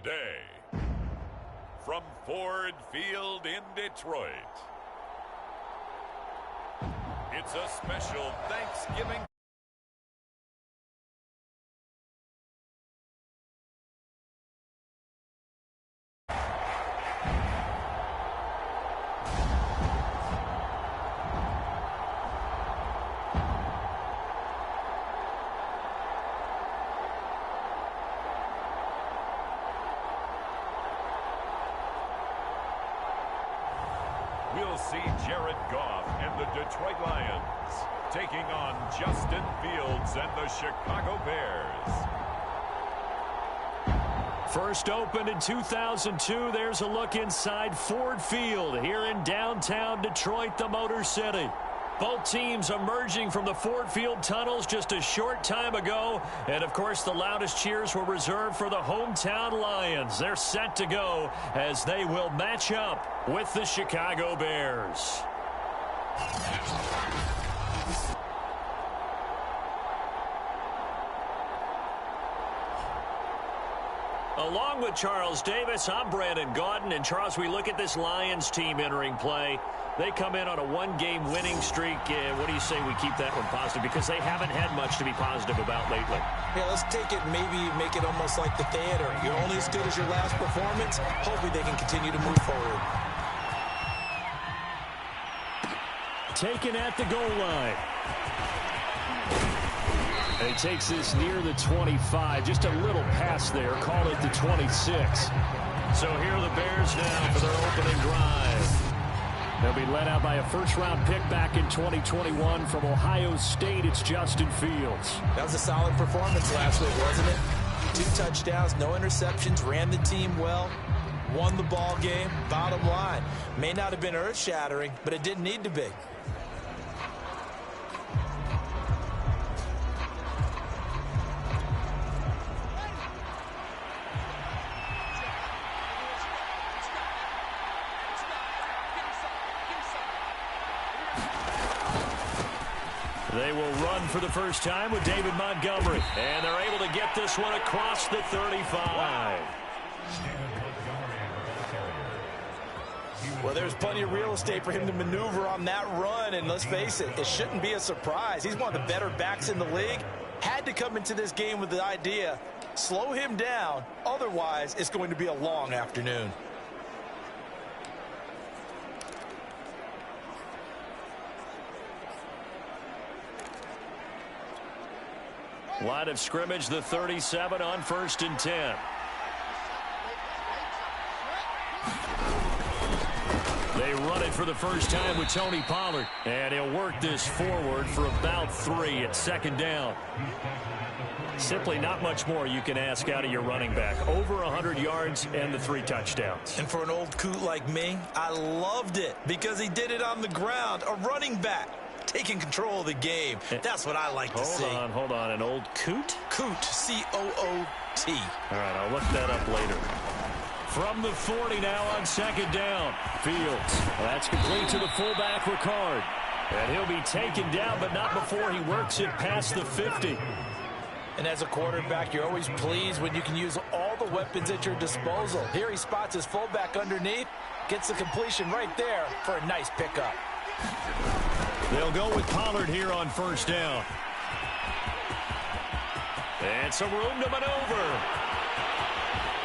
Today, from Ford Field in Detroit, it's a special Thanksgiving. We'll see Jared Goff and the Detroit Lions taking on Justin Fields and the Chicago Bears. First opened in 2002, there's a look inside Ford Field here in downtown Detroit, the Motor City. Both teams emerging from the Ford Field tunnels just a short time ago. And, of course, the loudest cheers were reserved for the hometown Lions. They're set to go as they will match up with the Chicago Bears. Along with Charles Davis, I'm Brandon Gaudin. And, Charles, we look at this Lions team entering play. They come in on a one-game winning streak. What do you say we keep that one positive? Because they haven't had much to be positive about lately. Yeah, let's take it, maybe make it almost like the theater. You're only as good as your last performance. Hopefully they can continue to move forward. Taken at the goal line. And he takes this near the 25. Just a little pass there. Call it the 26. So here are the Bears now for their opening drive. They'll be led out by a first-round pick back in 2021 from Ohio State. It's Justin Fields. That was a solid performance last week, wasn't it? 2 touchdowns, no interceptions, ran the team well, won the ball game. Bottom line, may not have been earth-shattering, but it didn't need to be. They will run for the first time with David Montgomery. And they're able to get this one across the 35. Well, there's plenty of real estate for him to maneuver on that run. And let's face it, it shouldn't be a surprise. He's one of the better backs in the league. Had to come into this game with the idea, slow him down. Otherwise, it's going to be a long afternoon. Line of scrimmage, the 37 on 1st and 10. They run it for the first time with Tony Pollard. And he'll work this forward for about 3 at 2nd down. Simply not much more you can ask out of your running back. Over 100 yards and the 3 touchdowns. And for an old coot like me, I loved it because he did it on the ground. A running back taking control of the game. That's what I like to see. Hold on. An old coot? Coot, C-O-O-T. All right, I'll look that up later. From the 40 now on 2nd down. Fields. That's complete to the fullback, Ricard. And he'll be taken down, but not before he works it past the 50. And as a quarterback, you're always pleased when you can use all the weapons at your disposal. Here he spots his fullback underneath, gets the completion right there for a nice pickup. They'll go with Pollard here on 1st down. And some room to maneuver.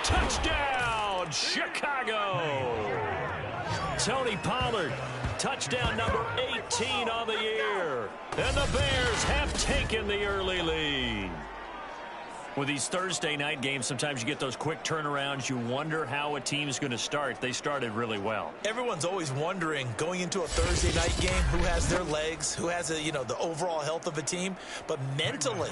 Touchdown, Chicago. Tony Pollard, touchdown number 18 on the year. And the Bears have taken the early lead. With these Thursday night games, sometimes you get those quick turnarounds. You wonder how a team's going to start. They started really well. Everyone's always wondering, going into a Thursday night game, who has their legs, who has the overall health of a team. But mentally,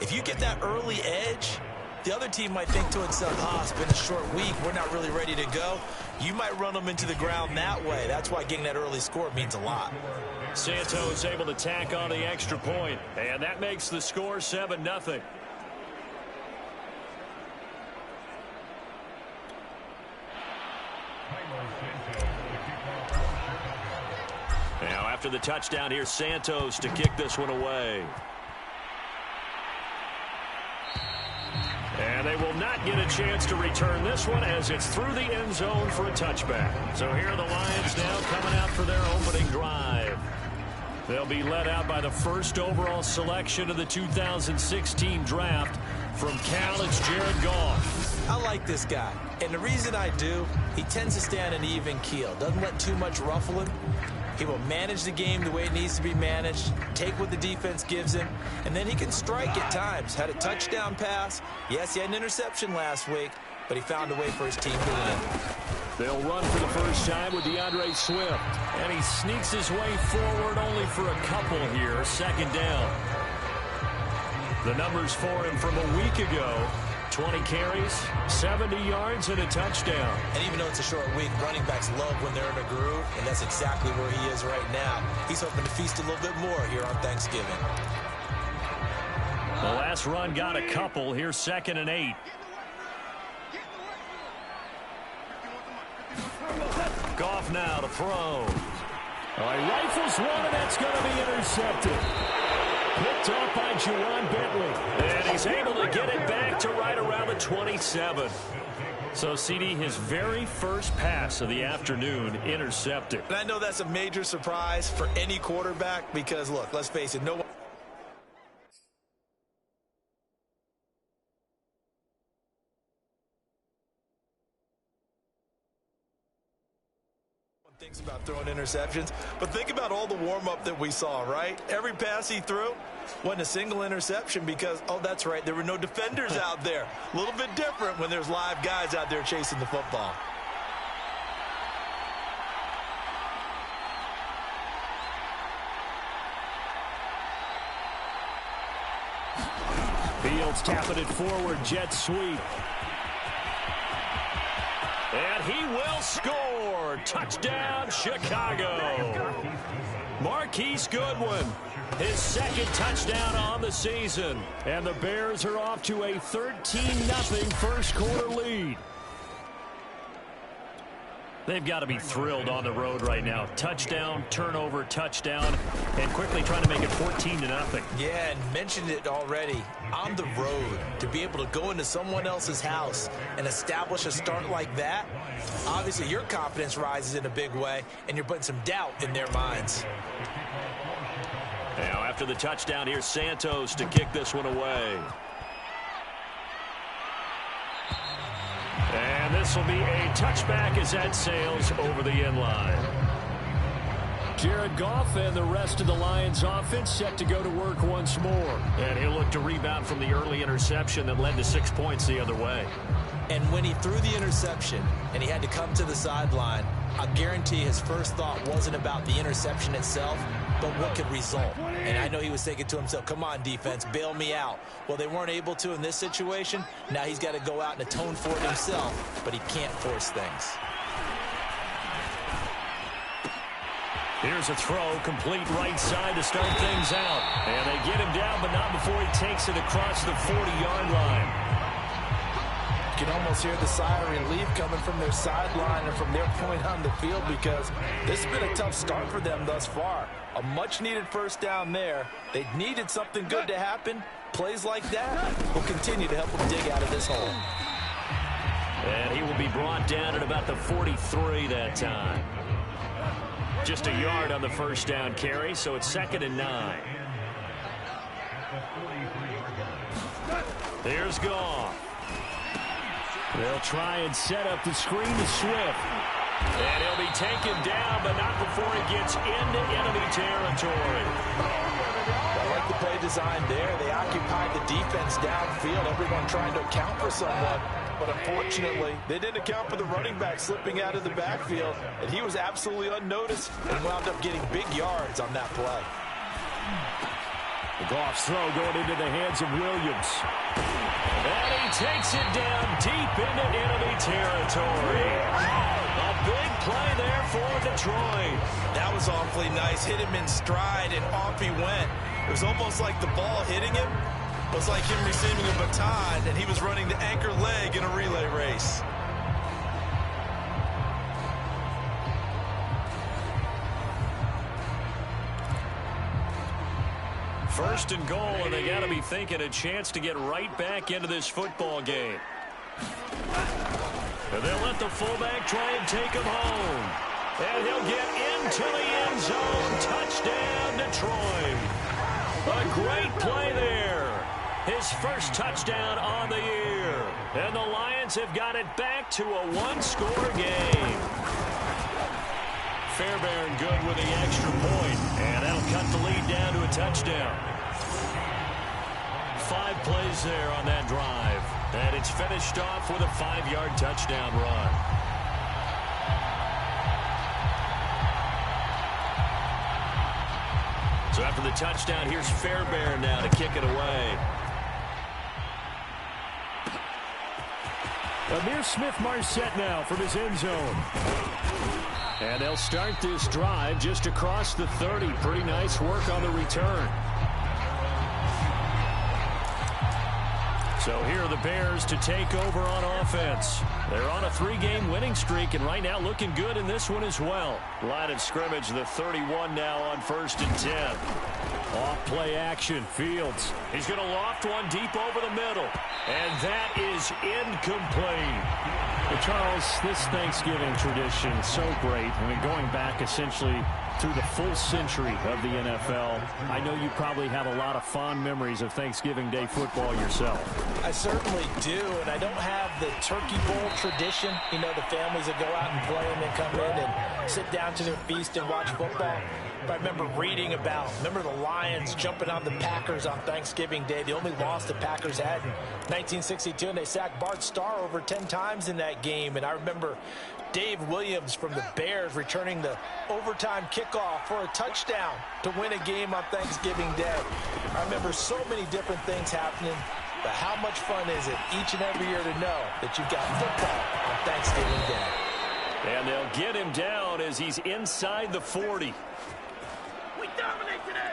if you get that early edge, the other team might think to itself, it's been a short week, we're not really ready to go. You might run them into the ground that way. That's why getting that early score means a lot. Santos able to tack on the extra point, and that makes the score 7-0. Now after the touchdown, here's Santos to kick this one away. And they will not get a chance to return this one as it's through the end zone for a touchback. So here are the Lions now coming out for their opening drive. They'll be led out by the first overall selection of the 2016 draft from Cal. It's Jared Goff. I like this guy. And the reason I do, he tends to stay on an even keel. Doesn't let too much ruffle him. He will manage the game the way it needs to be managed, take what the defense gives him, and then he can strike at times. Had a touchdown pass. Yes, he had an interception last week, but he found a way for his team to win. They'll run for the first time with DeAndre Swift. And he sneaks his way forward only for a couple here. Second down. The numbers for him from a week ago. 20 carries, 70 yards, and a touchdown. And even though it's a short week, running backs love when they're in a groove, and that's exactly where he is right now. He's hoping to feast a little bit more here on Thanksgiving. The last run got a couple. Here's 2nd and 8. Goff now to throw. All right, rifles one, and that's going to be intercepted. Picked up by Juwan Bentley. And he's able to get it back to right around the 27. So, CD, his very first pass of the afternoon intercepted. And I know that's a major surprise for any quarterback because, look, let's face it, no one thinks about throwing interceptions, but think about all the warm-up that we saw, right? Every pass he threw wasn't a single interception because, oh, that's right, there were no defenders out there. A little bit different when there's live guys out there chasing the football. Fields tapping it forward, jet sweep. And he will score. Touchdown, Chicago. Marquise Goodwin, his second touchdown on the season. And the Bears are off to a 13-0 first quarter lead. They've got to be thrilled on the road right now. Touchdown, turnover, touchdown, and quickly trying to make it 14-0. Yeah, and mentioned it already. On the road, to be able to go into someone else's house and establish a start like that, obviously your confidence rises in a big way, and you're putting some doubt in their minds. Now, after the touchdown, here's Santos to kick this one away. And this will be a touchback as that sails over the end line. Jared Goff and the rest of the Lions offense set to go to work once more. And he'll look to rebound from the early interception that led to 6 points the other way. And when he threw the interception and he had to come to the sideline, I guarantee his first thought wasn't about the interception itself, but what could result. And I know he was thinking to himself, come on, defense, bail me out. Well, they weren't able to in this situation. Now he's got to go out and atone for it himself, but he can't force things. Here's a throw, complete right side to start things out. And they get him down, but not before he takes it across the 40-yard line. You can almost hear the sigh of relief coming from their sideline and from their point on the field because this has been a tough start for them thus far. A much-needed first down there. They needed something good to happen. Plays like that will continue to help them dig out of this hole. And he will be brought down at about the 43 that time. Just a yard on the first down carry, so it's 2nd and 9. There's Goff. They'll try and set up the screen to Swift. And he'll be taken down, but not before he gets into enemy territory. I like the play design there. They occupied the defense downfield, everyone trying to account for someone. But unfortunately, they didn't account for the running back slipping out of the backfield, and he was absolutely unnoticed and wound up getting big yards on that play. The Goff's throw going into the hands of Williams. And he takes it down deep into enemy territory. A big play there for Detroit. That was awfully nice. Hit him in stride, and off he went. It was almost like the ball hitting him was like him receiving a baton, and he was running the anchor leg in a relay race. First and goal, and they got to be thinking a chance to get right back into this football game. And they'll let the fullback try and take him home. And he'll get into the end zone. Touchdown, Detroit. A great play there. His first touchdown on the year. And the Lions have got it back to a one-score game. Fairbairn good with the extra point. And that'll cut the lead down to a touchdown. 5 plays there on that drive. And it's finished off with a 5-yard touchdown run. So after the touchdown, here's Fairbairn now to kick it away. Amir Smith-Marset now from his end zone. And they'll start this drive just across the 30. Pretty nice work on the return. So here are the Bears to take over on offense. They're on a 3-game winning streak, and right now looking good in this one as well. Line of scrimmage, the 31 now on 1st and 10. Off play action, Fields. He's going to loft one deep over the middle. And that is incomplete. Well, Charles, this Thanksgiving tradition is so great. I mean, going back essentially through the full century of the NFL, I know you probably have a lot of fond memories of Thanksgiving Day football yourself. I certainly do, and I don't have the Turkey Bowl tradition. You know, the families that go out and play and then come in and sit down to their feast and watch football. But I remember reading about, the Lions jumping on the Packers on Thanksgiving Day. The only loss the Packers had in 1962, and they sacked Bart Starr over 10 times in that game. And I remember Dave Williams from the Bears returning the overtime kickoff for a touchdown to win a game on Thanksgiving Day. I remember so many different things happening, but how much fun is it each and every year to know that you've got football on Thanksgiving Day? And they'll get him down as he's inside the 40. We dominate today.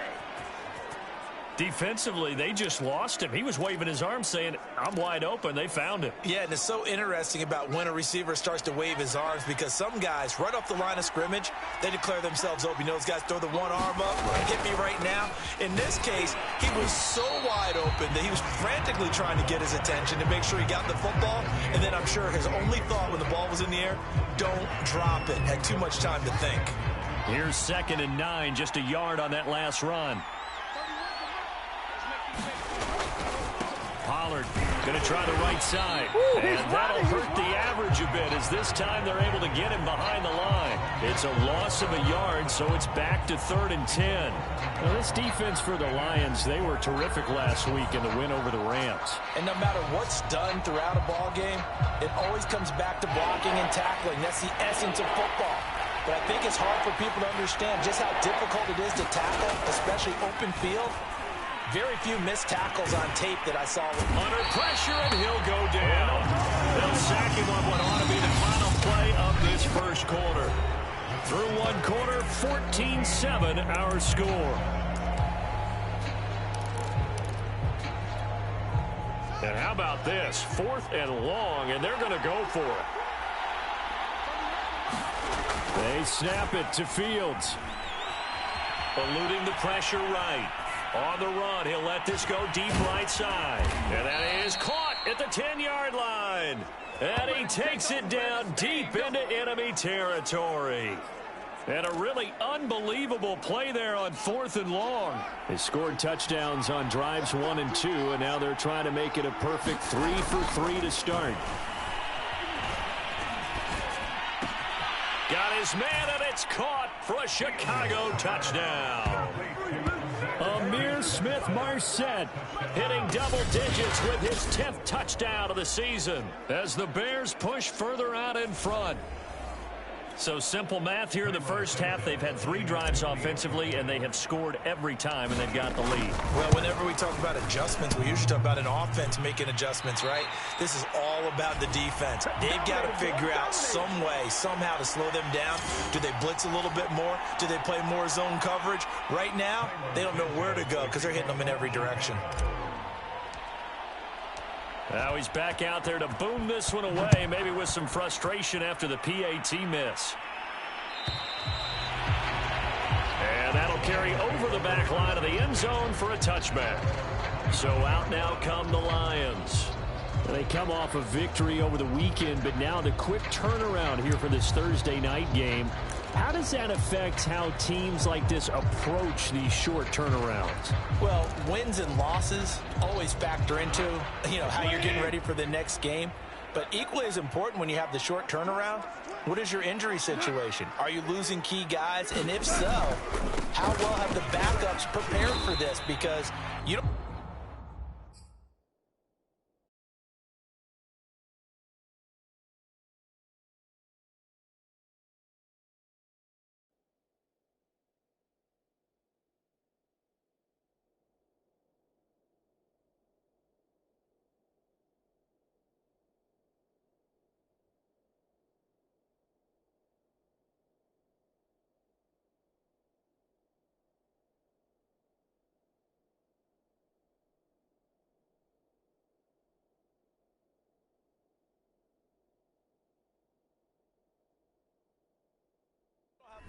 Defensively, they just lost him. He was waving his arms saying, I'm wide open. They found him. Yeah, and it's so interesting about when a receiver starts to wave his arms, because some guys, right off the line of scrimmage, they declare themselves open. You know, those guys throw the one arm up, hit me right now. In this case, he was so wide open that he was frantically trying to get his attention to make sure he got the football. And then I'm sure his only thought when the ball was in the air, don't drop it. Had too much time to think. Here's 2nd and 9, just a yard on that last run. Pollard going to try the right side. And that'll hurt the average a bit, as this time they're able to get him behind the line. It's a loss of a yard, so it's back to 3rd and 10. Now, this defense for the Lions, they were terrific last week in the win over the Rams. And no matter what's done throughout a ball game, it always comes back to blocking and tackling. That's the essence of football. But I think it's hard for people to understand just how difficult it is to tackle, especially open field. Very few missed tackles on tape that I saw. Under pressure, and he'll go down. They'll sack him on what ought to be the final play of this first quarter. Through one quarter, 14-7 our score. And how about this? 4th and long, and they're going to go for it. They snap it to Fields. Eluding the pressure right. On the run, he'll let this go deep right side. And that is caught at the 10-yard line. And he takes it down deep into enemy territory. And a really unbelievable play there on 4th and long. They scored touchdowns on drives 1 and 2, and now they're trying to make it a perfect 3 for 3 to start. Got his man, and it's caught for a Chicago touchdown. Amir Smith-Marset hitting double digits with his 10th touchdown of the season as the Bears push further out in front. So simple math here in the first half. They've had 3 drives offensively, and they have scored every time, and they've got the lead. Well, whenever we talk about adjustments, we usually talk about an offense making adjustments, right? This is all about the defense. They've got to figure out some way, somehow to slow them down. Do they blitz a little bit more? Do they play more zone coverage? Right now, they don't know where to go because they're hitting them in every direction. Now he's back out there to boom this one away, maybe with some frustration after the PAT miss. And that'll carry over the back line of the end zone for a touchback. So out now come the Lions. They come off a victory over the weekend, but now the quick turnaround here for this Thursday night game. How does that affect how teams like this approach these short turnarounds? Well, wins and losses always factor into, how you're getting ready for the next game. But equally as important when you have the short turnaround, what is your injury situation? Are you losing key guys? And if so, how well have the backups prepared for this? Because you don't...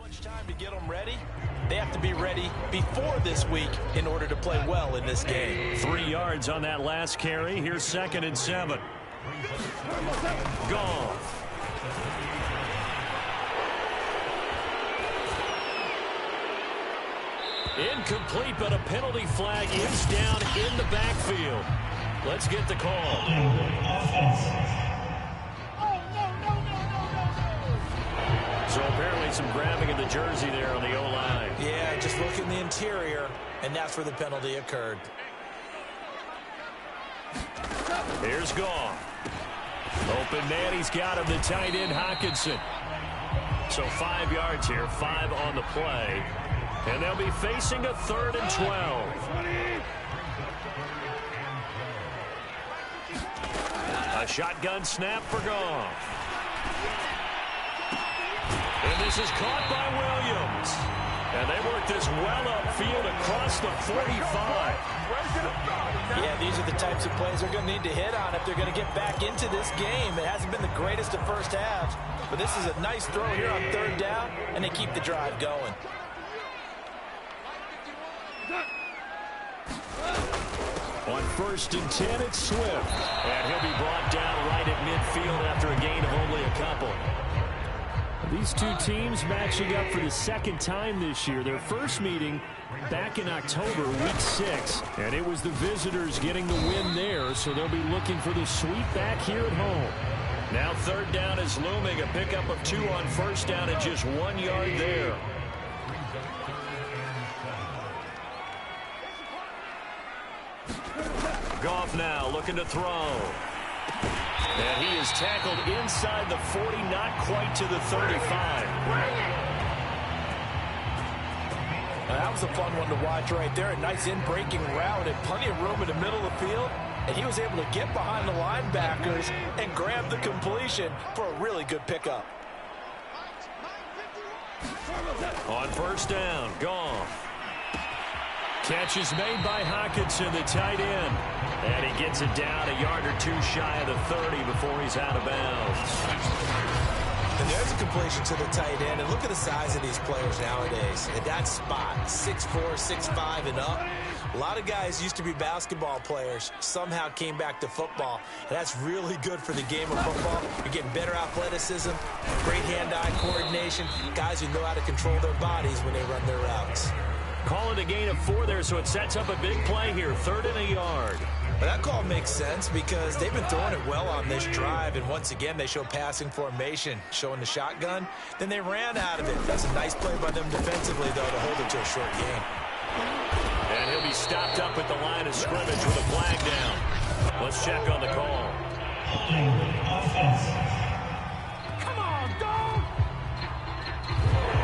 much time to get them ready. They have to be ready before this week in order to play well in this game. 3 yards on that last carry. Here's 2nd and 7. Goff. Incomplete, but a penalty flag is down in the backfield. Let's get the call. So apparently some grabbing of the jersey there on the O-line. Yeah, just look in the interior, and that's where the penalty occurred. Here's Goff. Open man, he's got him, the tight end, Hockenson. So 5 yards here, 5 on the play. And they'll be facing a 3rd and 12. A shotgun snap for Goff. And this is caught by Williams. And they work this well upfield across the 45. Yeah, these are the types of plays they're going to need to hit on if they're going to get back into this game. It hasn't been the greatest of first halves, but this is a nice throw here on 3rd down, and they keep the drive going. On 1st and 10, it's Swift. And he'll be brought down right at midfield after a gain of only a couple. These two teams matching up for the 2nd time this year. Their first meeting back in October, week 6. And it was the visitors getting the win there, so they'll be looking for the sweep back here at home. Now 3rd down is looming. A pickup of 2 on 1st down and just 1 yard there. Goff now looking to throw. And he is tackled inside the 40, not quite to the 35. Now, that was a fun one to watch right there. A nice in-breaking route and plenty of room in the middle of the field. And he was able to get behind the linebackers and grab the completion for a really good pickup. On 1st down, Goff. Catch is made by Hockenson, the tight end. And he gets it down a yard or 2 shy of the 30 before he's out of bounds. And there's a completion to the tight end. And look at the size of these players nowadays. At that spot, 6'4", 6'5", and up. A lot of guys used to be basketball players, somehow came back to football. And that's really good for the game of football. You're getting better athleticism, great hand-eye coordination, guys who know how to control their bodies when they run their routes. Call it a gain of 4 there, so it sets up a big play here, 3rd and a yard. Well, that call makes sense because they've been throwing it well on this drive, and once again, they show passing formation, showing the shotgun. Then they ran out of it. That's a nice play by them defensively, though, to hold it to a short game. And he'll be stopped up at the line of scrimmage with a flag down. Let's check on the call. Come on, dog!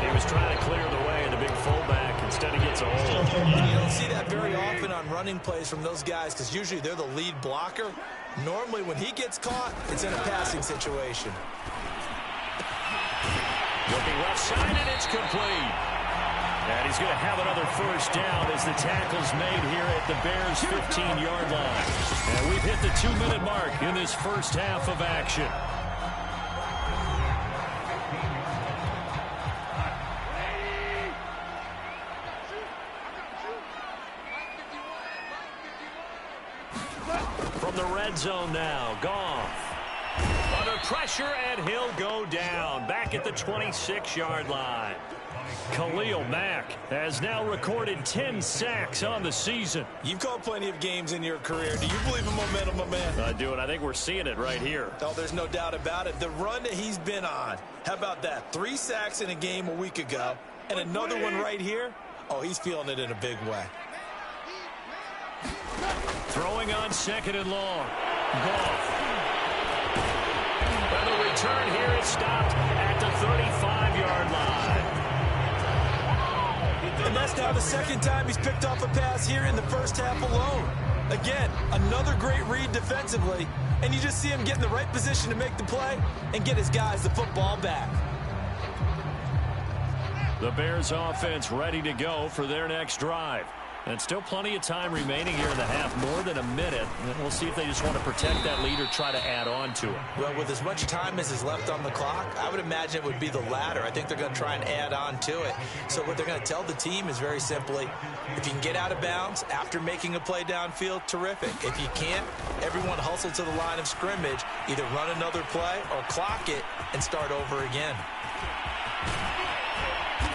He was trying to clear the way, and the big fullback instead he gets a hold. You don't see that very often on running plays from those guys because usually they're the lead blocker. Normally when he gets caught, it's in a passing situation. Looking left side, and it's complete. And he's going to have another 1st down as the tackle's made here at the Bears' 15-yard line. And we've hit the 2-minute mark in this first half of action. from the red zone now. Goff. Under pressure, and he'll go down. Back at the 26-yard line. Khalil Mack has now recorded 10 sacks on the season. You've called plenty of games in your career. Do you believe in momentum, my man? I do, and I think we're seeing it right here. Oh, there's no doubt about it. The run that he's been on. How about that? 3 sacks in a game a week ago, and another one right here. Oh, he's feeling it in a big way. Throwing on 2nd and long. Goff. And the return here is stopped at the 35-yard line. And that's now the 2nd time he's picked off a pass here in the first half alone. Again, another great read defensively, and you just see him get in the right position to make the play and get his guys the football back. The Bears offense ready to go for their next drive. And still plenty of time remaining here in the half, more than a minute. And we'll see if they just want to protect that lead or try to add on to it. Well, with as much time as is left on the clock, I would imagine it would be the latter. I think they're going to try and add on to it. So what they're going to tell the team is very simply, if you can get out of bounds after making a play downfield, terrific. If you can't, everyone hustle to the line of scrimmage, either run another play or clock it and start over again.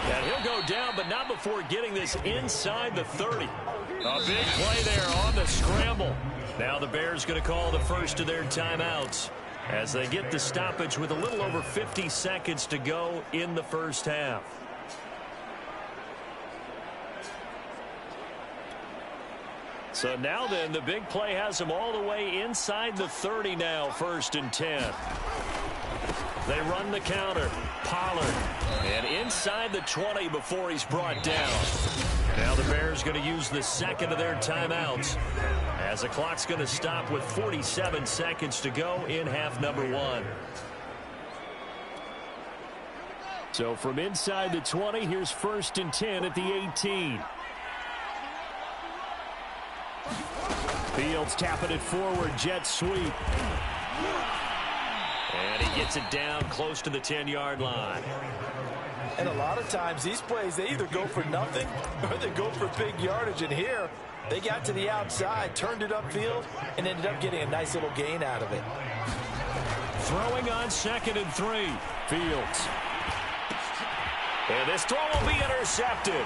And he'll go down, but not before getting this inside the 30. A big play there on the scramble. Now the Bears going to call the first of their timeouts as they get the stoppage with a little over 50 seconds to go in the first half. So now then, the big play has them all the way inside the 30 now, 1st and 10. They run the counter. Pollard. And inside the 20 before he's brought down. Now the Bears going to use the 2nd of their timeouts as the clock's going to stop with 47 seconds to go in half number 1. So from inside the 20, here's 1st and 10 at the 18. Fields tapping it forward. Jet sweep. And he gets it down close to the 10-yard line. And a lot of times these plays, they either go for nothing or they go for big yardage. And here, they got to the outside, turned it upfield, and ended up getting a nice little gain out of it. Throwing on 2nd and 3. Fields. And this throw will be intercepted.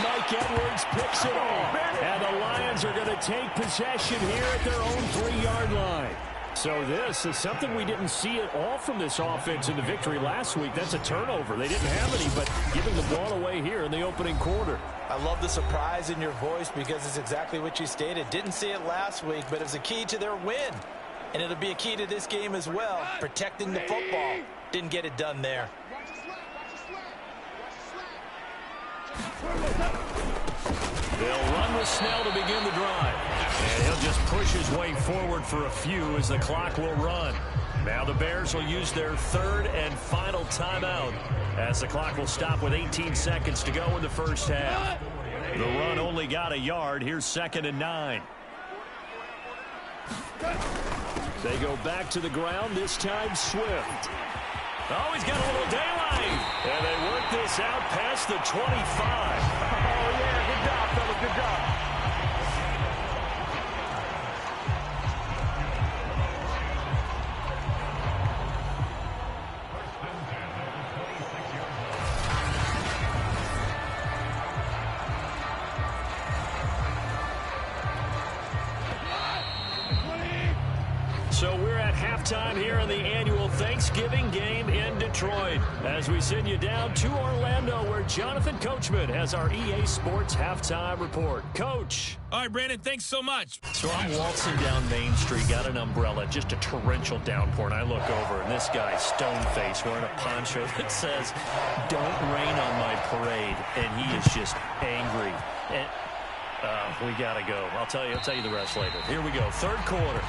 Mike Edwards picks it off. And the Lions are going to take possession here at their own 3-yard line. So this is something we didn't see at all from this offense in the victory last week. That's a turnover. They didn't have any, but giving the ball away here in the opening quarter. I love the surprise in your voice because it's exactly what you stated. Didn't see it last week, but it's a key to their win. And it'll be a key to this game as well, protecting the football. Didn't get it done there. They'll run with Snell to begin the drive. And he'll just push his way forward for a few as the clock will run. Now the Bears will use their 3rd and final timeout as the clock will stop with 18 seconds to go in the first half. The run only got a yard. Here's 2nd and 9. They go back to the ground, this time Swift. Oh, he's got a little daylight. And they work this out past the 25. Oh, yeah, good job, fellas, good job. So we're at halftime here in the annual Thanksgiving game in Detroit as we send you down to Orlando where Jonathan Coachman has our EA Sports halftime report. Coach. All right, Brandon, thanks so much. So I'm waltzing down Main Street, got an umbrella, just a torrential downpour, and I look over, and this guy, stone-faced, wearing a poncho that says, "Don't rain on my parade," and he is just angry. And we got to go. I'll tell you the rest later. Here we go, 3rd quarter.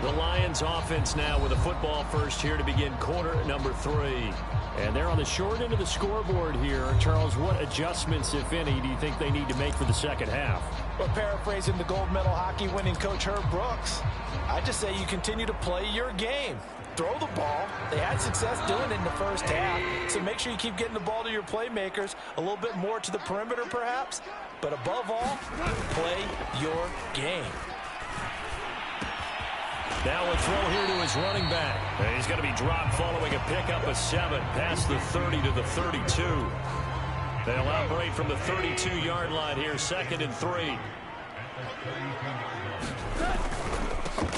The Lions offense now with a football first here to begin quarter number 3. And they're on the short end of the scoreboard here. Charles, what adjustments, if any, do you think they need to make for the second half? Well, paraphrasing the gold medal hockey winning coach Herb Brooks, I just say you continue to play your game. Throw the ball. They had success doing it in the first half, so make sure you keep getting the ball to your playmakers, a little bit more to the perimeter perhaps, but above all, play your game. Now a throw here to his running back. And he's going to be dropped following a pickup of 7 past the 30 to the 32. They'll operate from the 32-yard line here, 2nd and 3.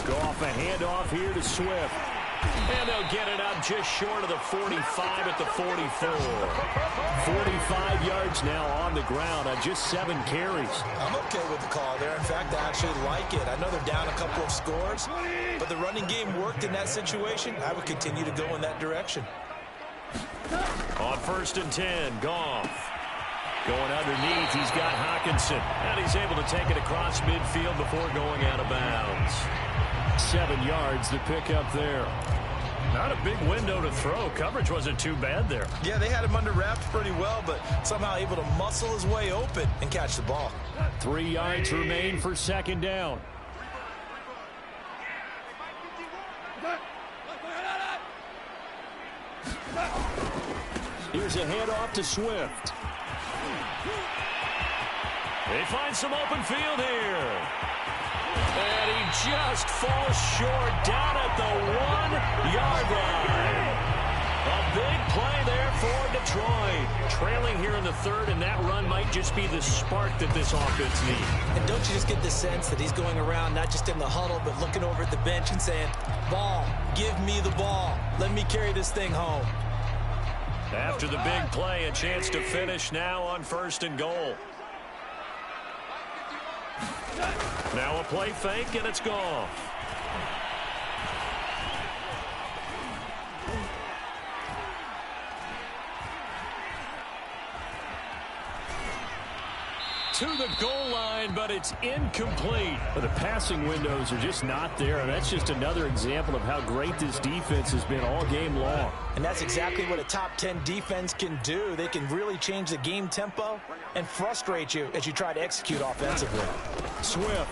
Go off a handoff here to Swift. And they'll get it up just short of the 45 at the 44. 45 yards now on the ground on just 7 carries. I'm okay with the call there. In fact, I actually like it. I know they're down a couple of scores, but the running game worked in that situation. I would continue to go in that direction. On 1st and 10, Goff. Going underneath, he's got Hawkinson. And he's able to take it across midfield before going out of bounds. 7 yards, the pickup there. Not a big window to throw. Coverage wasn't too bad there. Yeah, they had him under wraps pretty well, but somehow able to muscle his way open and catch the ball. 3 yards remain for 2nd down. Here's a handoff to Swift. They find some open field here. And he just falls short down at the 1-yard line. A big play there for Detroit. Trailing here in the 3rd, and that run might just be the spark that this offense needs. And don't you just get the sense that he's going around not just in the huddle, but looking over at the bench and saying, ball, give me the ball. Let me carry this thing home. After the big play, a chance to finish now on 1st and goal. Now a play fake, and it's gone. To the goal line, but it's incomplete. But the passing windows are just not there, and that's just another example of how great this defense has been all game long. And that's exactly what a top 10 defense can do. They can really change the game tempo and frustrate you as you try to execute offensively. Swift.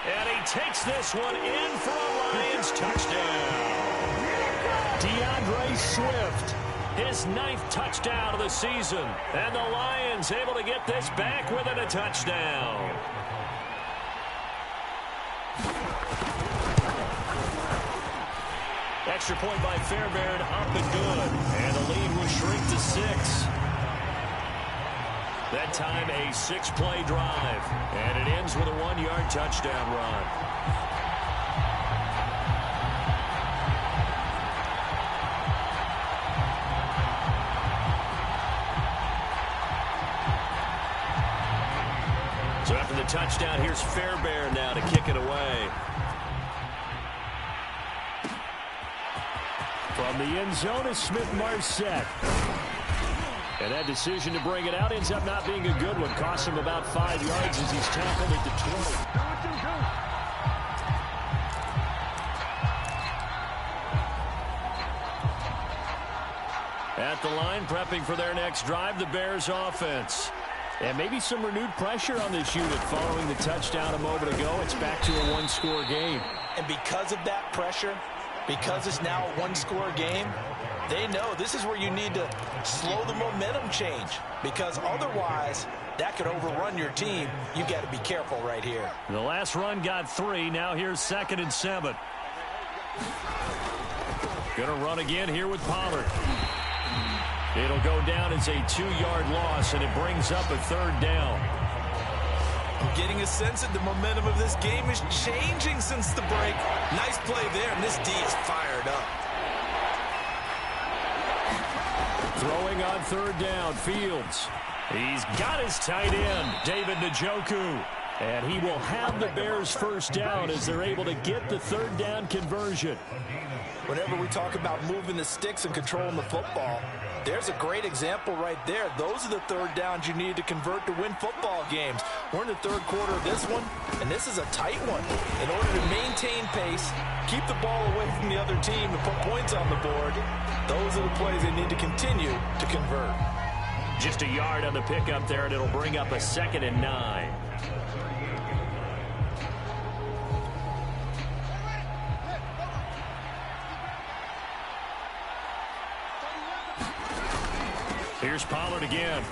And he takes this one in for a Lions touchdown. DeAndre Swift. His 9th touchdown of the season. And the Lions able to get this back within a touchdown. Extra point by Fairbairn, up and good. And the lead will shrink to 6. That time a 6-play drive. And it ends with a 1-yard touchdown run. So after the touchdown, here's Fairbairn now to kick it away. From the end zone is Smith-Marset. And that decision to bring it out ends up not being a good one. Costs him about 5 yards as he's tackled at the 20. At the line, prepping for their next drive, the Bears offense. And maybe some renewed pressure on this unit following the touchdown a moment ago. It's back to a 1-score game. And because of that pressure, because it's now a 1-score game, they know this is where you need to slow the momentum change, because otherwise that could overrun your team. You got to be careful right here. The last run got 3. Now here's 2nd and 7. Gonna run again here with Pollard. It'll go down as a 2-yard loss, and it brings up a 3rd down. I'm getting a sense that the momentum of this game is changing since the break. Nice play there, and this D is fired up. Throwing on 3rd down, Fields. He's got his tight end, David Njoku. And he will have the Bears first down as they're able to get the third down conversion. Whenever we talk about moving the sticks and controlling the football, there's a great example right there. Those are the third downs you need to convert to win football games. We're in the third quarter of this one, and this is a tight one. In order to maintain pace, keep the ball away from the other team, and put points on the board, those are the plays they need to continue to convert. Just a yard on the pickup there, and it'll bring up a 2nd and 9. Here's Pollard again.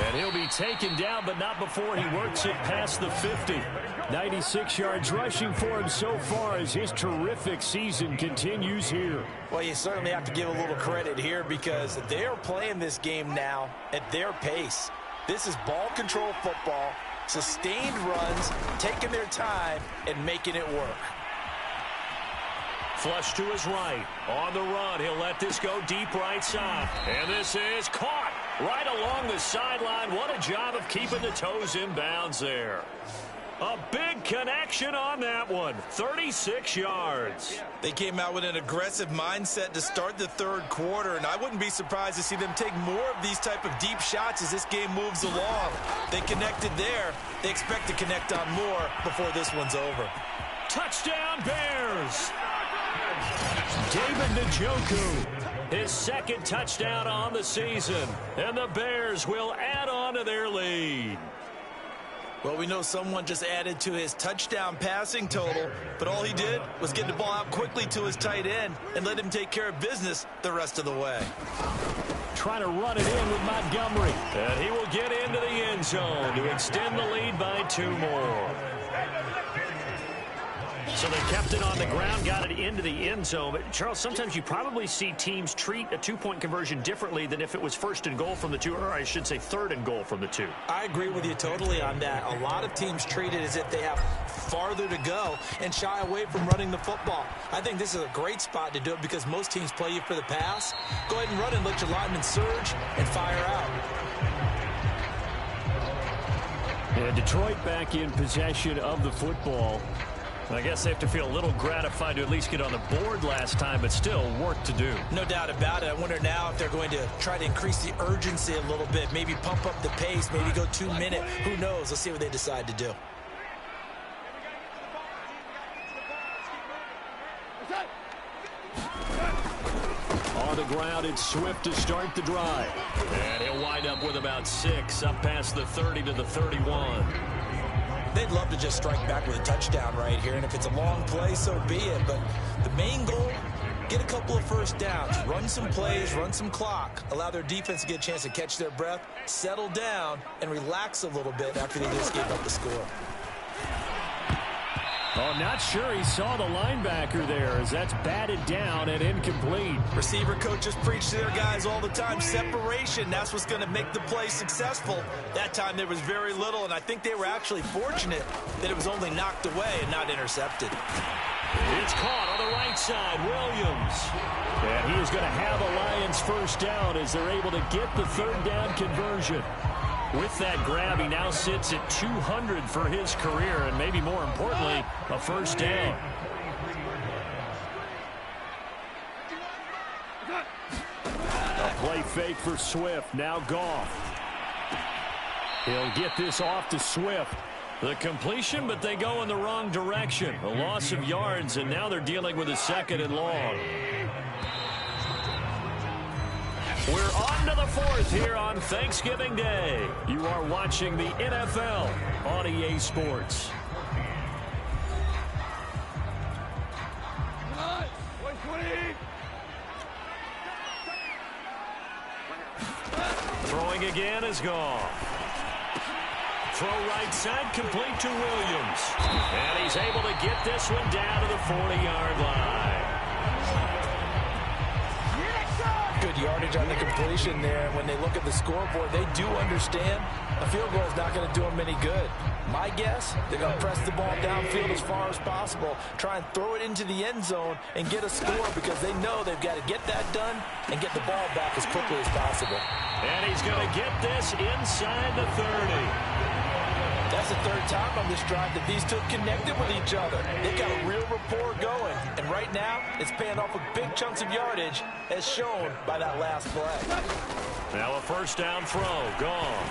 And he'll be taken down, but not before he works it past the 50. 96 yards rushing for him so far as his terrific season continues here. Well, you certainly have to give a little credit here because they're playing this game now at their pace. This is ball control football, sustained runs, taking their time, and making it work. Flush to his right. On the run, he'll let this go deep right side. And this is caught right along the sideline. What a job of keeping the toes in bounds there. A big connection on that one. 36 yards. They came out with an aggressive mindset to start the third quarter, and I wouldn't be surprised to see them take more of these type of deep shots as this game moves along. They connected there. They expect to connect on more before this one's over. Touchdown, Bears! David Njoku, his 2nd touchdown on the season, and the Bears will add on to their lead. Well, we know someone just added to his touchdown passing total, but all he did was get the ball out quickly to his tight end and let him take care of business the rest of the way. Trying to run it in with Montgomery, and he will get into the end zone to extend the lead by 2 more. So they kept it on the ground, got it into the end zone. But, Charles, sometimes you probably see teams treat a 2-point conversion differently than if it was 1st and goal from the 2, or I should say 3rd and goal from the 2. I agree with you totally on that. A lot of teams treat it as if they have farther to go and shy away from running the football. I think this is a great spot to do it because most teams play you for the pass. Go ahead and run and let your linemen surge and fire out. And Detroit back in possession of the football. I guess they have to feel a little gratified to at least get on the board last time, but still work to do. No doubt about it. I wonder now if they're going to try to increase the urgency a little bit, maybe pump up the pace, maybe go 2 minute. Who knows? Let's see what they decide to do. On the ground, it's Swift to start the drive. And he'll wind up with about 6, up past the 30 to the 31. They'd love to just strike back with a touchdown right here, and if it's a long play, so be it. But the main goal, get a couple of first downs, run some plays, run some clock, allow their defense to get a chance to catch their breath, settle down, and relax a little bit after they just gave up the score. Oh, not sure he saw the linebacker there as that's batted down and incomplete. Receiver coaches preach to their guys all the time. Separation, that's what's going to make the play successful. That time there was very little, and I think they were actually fortunate that it was only knocked away and not intercepted. It's caught on the right side, Williams. And he is going to have a Lions first down as they're able to get the third down conversion. With that grab, he now sits at 200 for his career, and maybe more importantly, a first down. A play fake for Swift, now Goff. He'll get this off to Swift. The completion, but they go in the wrong direction. A loss of yards, and now they're dealing with a 2nd and long. We're on to the 4th here on Thanksgiving Day. You are watching the NFL on EA Sports. Throwing again is Goff. Throw right side, complete to Williams. And he's able to get this one down to the 40-yard line. Good yardage on the completion there. When they look at the scoreboard, they do understand a field goal is not going to do them any good. My guess, they're going to press the ball downfield as far as possible, try and throw it into the end zone and get a score because they know they've got to get that done and get the ball back as quickly as possible. And he's going to get this inside the 30. That's the third time on this drive that these two have connected with each other. They've got a real rapport going, and right now it's paying off with big chunks of yardage, as shown by that last play. Now a first down throw, gone.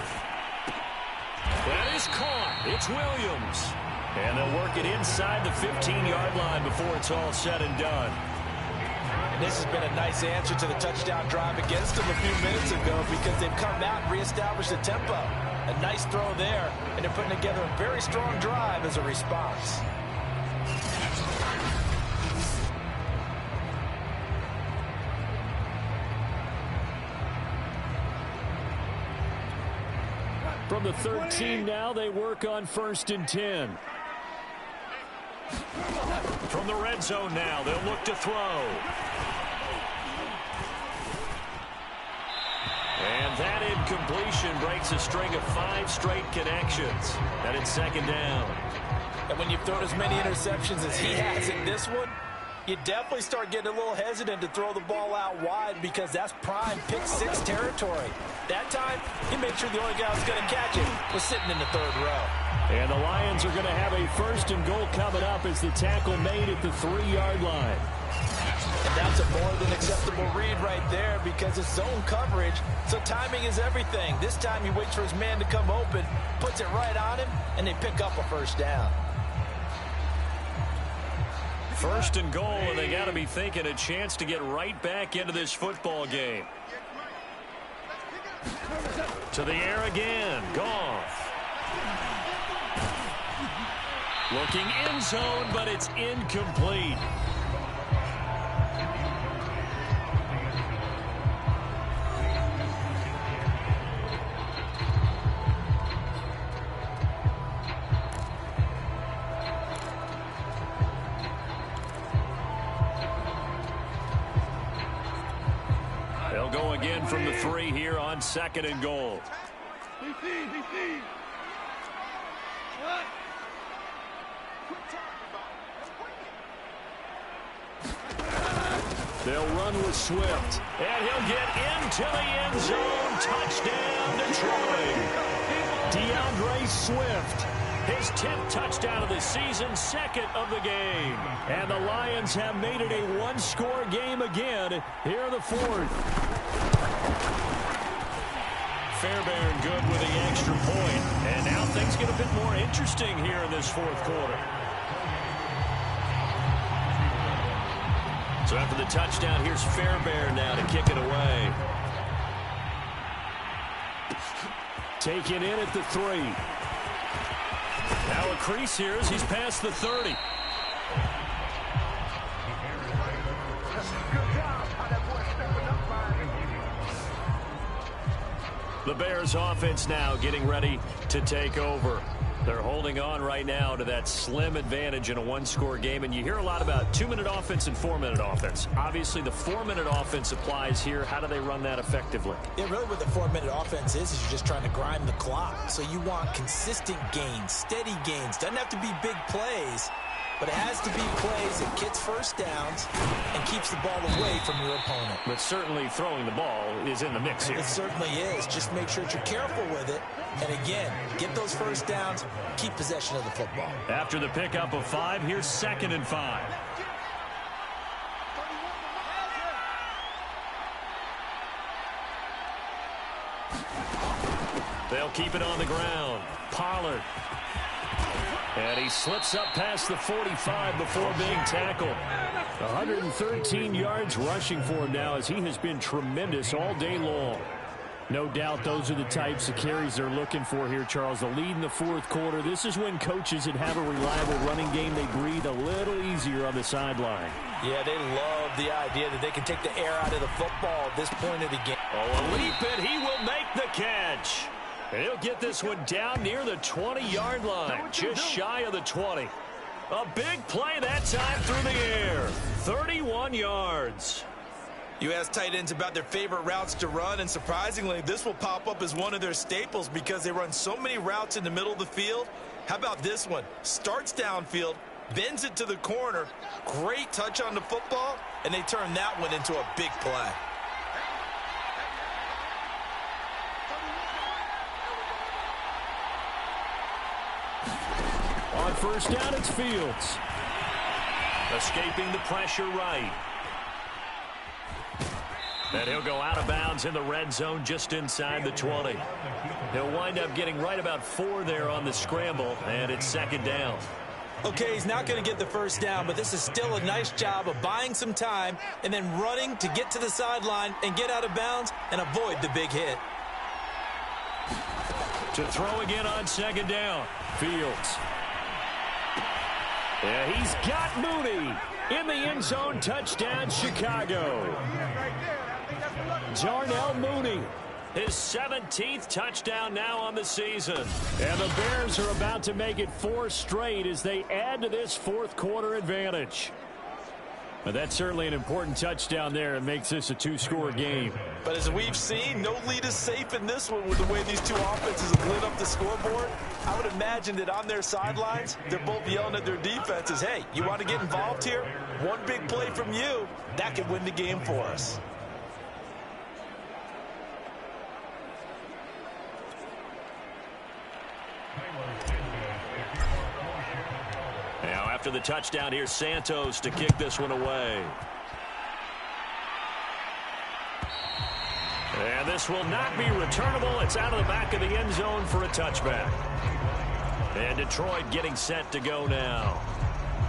That is caught. It's Williams. And they'll work it inside the 15-yard line before it's all said and done. And this has been a nice answer to the touchdown drive against them a few minutes ago because they've come out and reestablished the tempo. A nice throw there, and they're putting together a very strong drive as a response. From the 13 now, they work on 1st and 10. From the red zone now, they'll look to throw. And that incompletion breaks a string of 5 straight connections. And it's 2nd down. And when you've thrown as many interceptions as he has in this one, you definitely start getting a little hesitant to throw the ball out wide because that's prime pick 6 territory. That time, he made sure the only guy who was going to catch it was sitting in the 3rd row. And the Lions are going to have a 1st and goal coming up as the tackle made at the 3-yard line. And that's a more than acceptable read right there because it's zone coverage, so timing is everything. This time he waits for his man to come open, puts it right on him, and they pick up a 1st down. 1st and goal, and they got to be thinking a chance to get right back into this football game. To the air again, Goff. Looking end zone, but it's incomplete. They'll go again from the 3 here on 2nd and goal. They'll run with Swift. And he'll get into the end zone. Touchdown, Detroit. DeAndre Swift. His 10th touchdown of the season, 2nd of the game. And the Lions have made it a 1-score game again here in the 4th. Fairbairn good with the extra point. And now things get a bit more interesting here in this 4th quarter. So after the touchdown, here's Fairbairn now to kick it away. Taken in at the 3. Now a crease here as he's past the 30. The Bears offense now getting ready to take over. They're holding on right now to that slim advantage in a 1-score game. And you hear a lot about 2-minute offense and 4-minute offense. Obviously, the 4-minute offense applies here. How do they run that effectively? Yeah, really what the 4-minute offense is you're just trying to grind the clock. So you want consistent gains, steady gains. Doesn't have to be big plays, but it has to be plays that gets 1st downs and keeps the ball away from your opponent. But certainly throwing the ball is in the mix here. It certainly is. Just make sure that you're careful with it. And again, get those 1st downs, keep possession of the football. After the pickup of 5, here's 2nd and 5. They'll keep it on the ground. Pollard. And he slips up past the 45 before being tackled. 113 yards rushing for him now as he has been tremendous all day long. No doubt those are the types of carries they're looking for here, Charles. The lead in the 4th quarter. This is when coaches that have a reliable running game, they breathe a little easier on the sideline. Yeah, they love the idea that they can take the air out of the football at this point of the game. Oh, a leap, and he will make the catch. And he'll get this one down near the 20-yard line, just shy of the 20. A big play that time through the air. 31 yards. You ask tight ends about their favorite routes to run, and surprisingly, this will pop up as one of their staples because they run so many routes in the middle of the field. How about this one? Starts downfield, bends it to the corner, great touch on the football, and they turn that one into a big play. first down, it's Fields. Escaping the pressure right. And he'll go out of bounds in the red zone just inside the 20. He'll wind up getting right about 4 there on the scramble, and it's second down. Okay, he's not going to get the first down, but this is still a nice job of buying some time and then running to get to the sideline and get out of bounds and avoid the big hit. To throw again on second down, Fields. Yeah, he's got Mooney in the end zone. Touchdown, Chicago. Darnell Mooney, his 17th touchdown now on the season. And the Bears are about to make it 4 straight as they add to this fourth quarter advantage. But that's certainly an important touchdown there. It makes this a 2-score game. But as we've seen, no lead is safe in this one with the way these two offenses have lit up the scoreboard. I would imagine that on their sidelines, they're both yelling at their defenses, hey, you want to get involved here? One big play from you, that could win the game for us. Now after the touchdown, here's Santos to kick this one away. And this will not be returnable. It's out of the back of the end zone for a touchback. And Detroit getting set to go now.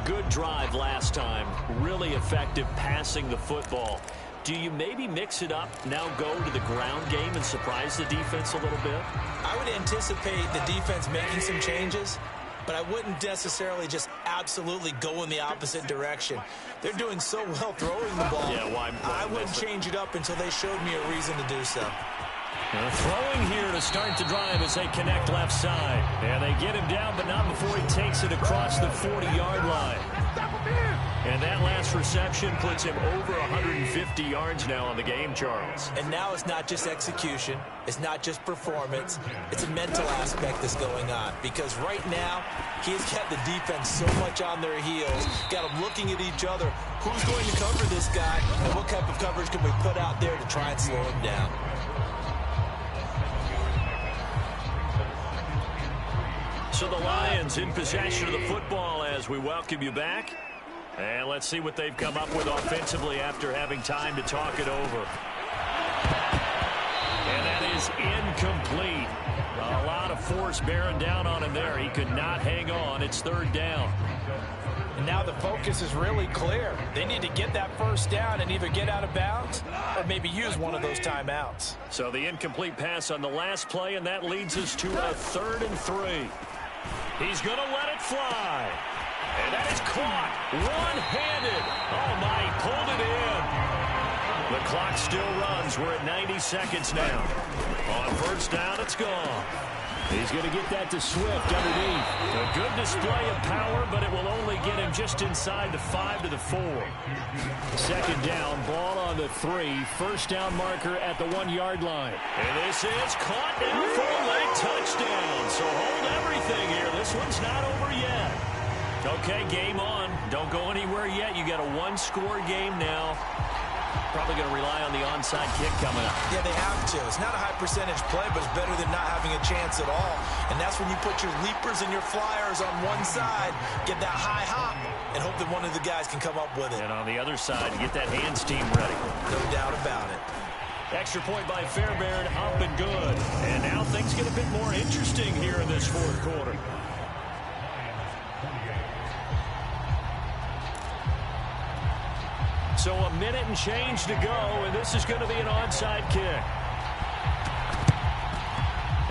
Good drive last time. Really effective passing the football. Do you maybe mix it up, now go to the ground game and surprise the defense a little bit? I would anticipate the defense making some changes, but I wouldn't necessarily just absolutely go in the opposite direction. They're doing so well throwing the ball. Yeah, why I wouldn't change it up until they showed me a reason to do so. Throwing here to start the drive as they connect left side. And they get him down, but not before he takes it across the 40-yard line. And that last reception puts him over 150 yards now on the game, Charles. And now it's not just execution. It's not just performance. It's a mental aspect that's going on. Because right now, he's got the defense so much on their heels. Got them looking at each other. Who's going to cover this guy? And what type of coverage can we put out there to try and slow him down? So the Lions in possession of the football as we welcome you back. And let's see what they've come up with offensively after having time to talk it over. And that is incomplete. A lot of force bearing down on him there. He could not hang on. It's third down. And now the focus is really clear. They need to get that first down and either get out of bounds or maybe use one of those timeouts. So the incomplete pass on the last play, and that leads us to a 3rd and 3. He's going to let it fly. And that is caught one-handed. Oh, my, he pulled it in. The clock still runs. We're at 90 seconds now. On first down, it's gone. He's going to get that to Swift underneath. A good display of power, but it will only get him just inside the 5 to the 4. Second down, ball on the 3. First down marker at the 1-yard line. And this is caught now for a late touchdown. So hold everything here. This one's not over yet. Okay, game on. Don't go anywhere yet. You got a 1-score game now. Probably going to rely on the onside kick coming up. Yeah, they have to. It's not a high percentage play, but it's better than not having a chance at all. And that's when you put your leapers and your flyers on one side, get that high hop, and hope that one of the guys can come up with it. And on the other side, get that hands team ready. No doubt about it. Extra point by Fairbairn, up and good. And now things get a bit more interesting here in this fourth quarter. So a minute and change to go, and this is going to be an onside kick.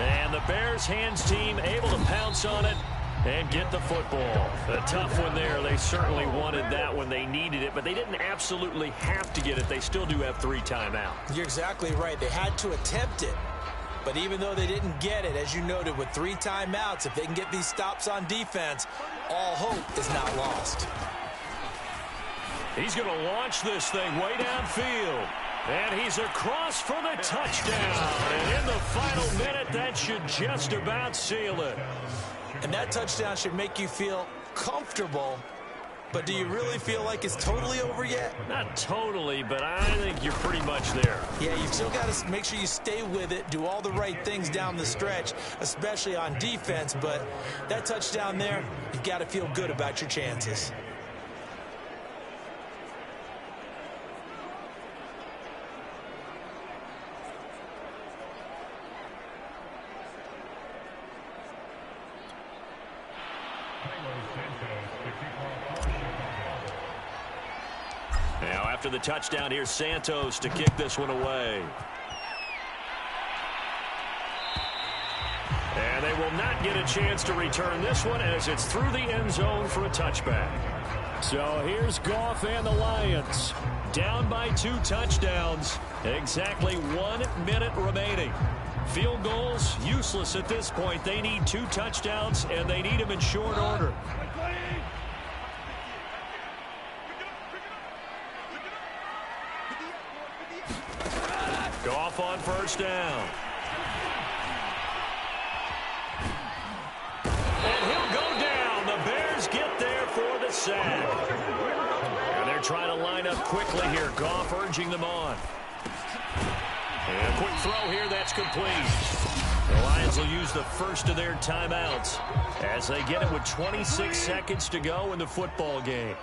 And the Bears hands team able to pounce on it and get the football. A tough one there. They certainly wanted that when they needed it, but they didn't absolutely have to get it. They still do have 3 timeouts. You're exactly right. They had to attempt it. But even though they didn't get it, as you noted, with 3 timeouts, if they can get these stops on defense, all hope is not lost. He's going to launch this thing way downfield. And he's across for the touchdown. And in the final minute, that should just about seal it. And that touchdown should make you feel comfortable but do you really feel like it's totally over yet? Not totally, but I think you're pretty much there. Yeah, you've still got to make sure you stay with it, do all the right things down the stretch, especially on defense, but that touchdown there, you've got to feel good about your chances. Now after the touchdown, here's Santos to kick this one away. And they will not get a chance to return this one as it's through the end zone for a touchback. So here's Goff and the Lions. Down by 2 touchdowns. Exactly 1 minute remaining. Field goals, useless at this point. They need 2 touchdowns, and they need them in short order. Goff on first down. And he'll go down. The Bears get there for the sack. And they're trying to line up quickly here. Goff urging them on. And a quick throw here, that's complete. The Lions will use the first of their timeouts as they get it with 26 seconds to go in the football game.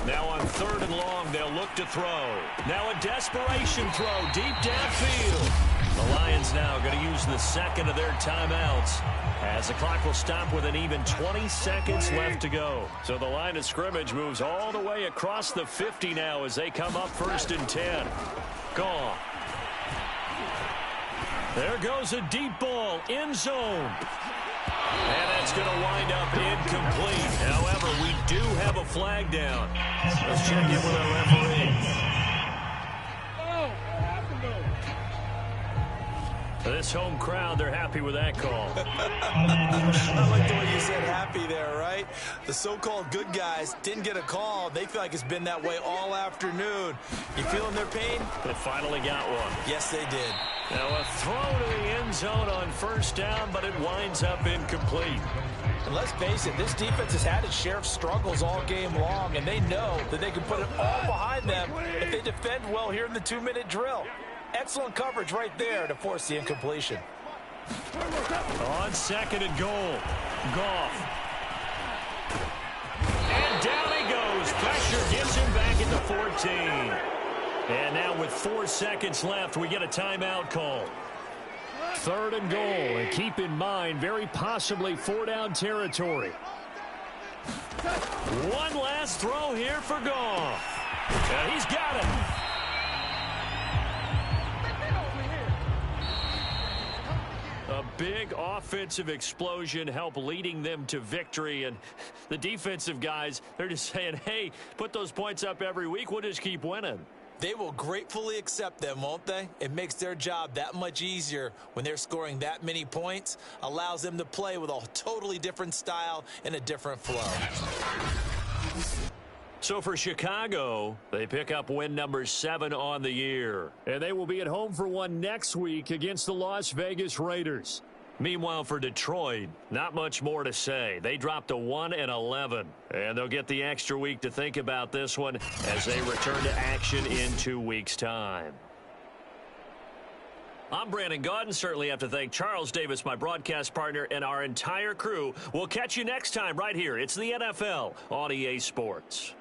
Now on 3rd and long, they'll look to throw. Now a desperation throw deep downfield. The Lions now going to use the second of their timeouts as the clock will stop with an even 20 seconds left to go. So the line of scrimmage moves all the way across the 50 now as they come up 1st and 10. Goff. There goes a deep ball, end zone. And that's going to wind up incomplete. However, we do have a flag down. Let's check in with our referee. This home crowd, they're happy with that call. I like the way you said happy there, right? The so-called good guys didn't get a call. They feel like it's been that way all afternoon. You feeling their pain? They finally got one. Yes, they did. Now a throw to the end zone on first down, but it winds up incomplete. And let's face it, this defense has had its share of struggles all game long, and they know that they can put it all behind them if they defend well here in the 2-minute drill. Excellent coverage right there to force the incompletion. On 2nd and goal, Goff. And down he goes. Pressure gets him back at the 14. And now with 4 seconds left, we get a timeout call. 3rd and goal, and keep in mind, very possibly 4-down territory. One last throw here for Goff. And he's got it. A big offensive explosion helped leading them to victory, and the defensive guys, they're just saying, hey, put those points up every week, we'll just keep winning. They will gratefully accept them, won't they? It makes their job that much easier when they're scoring that many points, allows them to play with a totally different style and a different flow. So for Chicago, they pick up win number 7 on the year. And they will be at home for one next week against the Las Vegas Raiders. Meanwhile, for Detroit, not much more to say. They dropped to 1-11, and they'll get the extra week to think about this one as they return to action in 2 weeks' time. I'm Brandon Gaudin. Certainly have to thank Charles Davis, my broadcast partner, and our entire crew. We'll catch you next time right here. It's the NFL on EA Sports.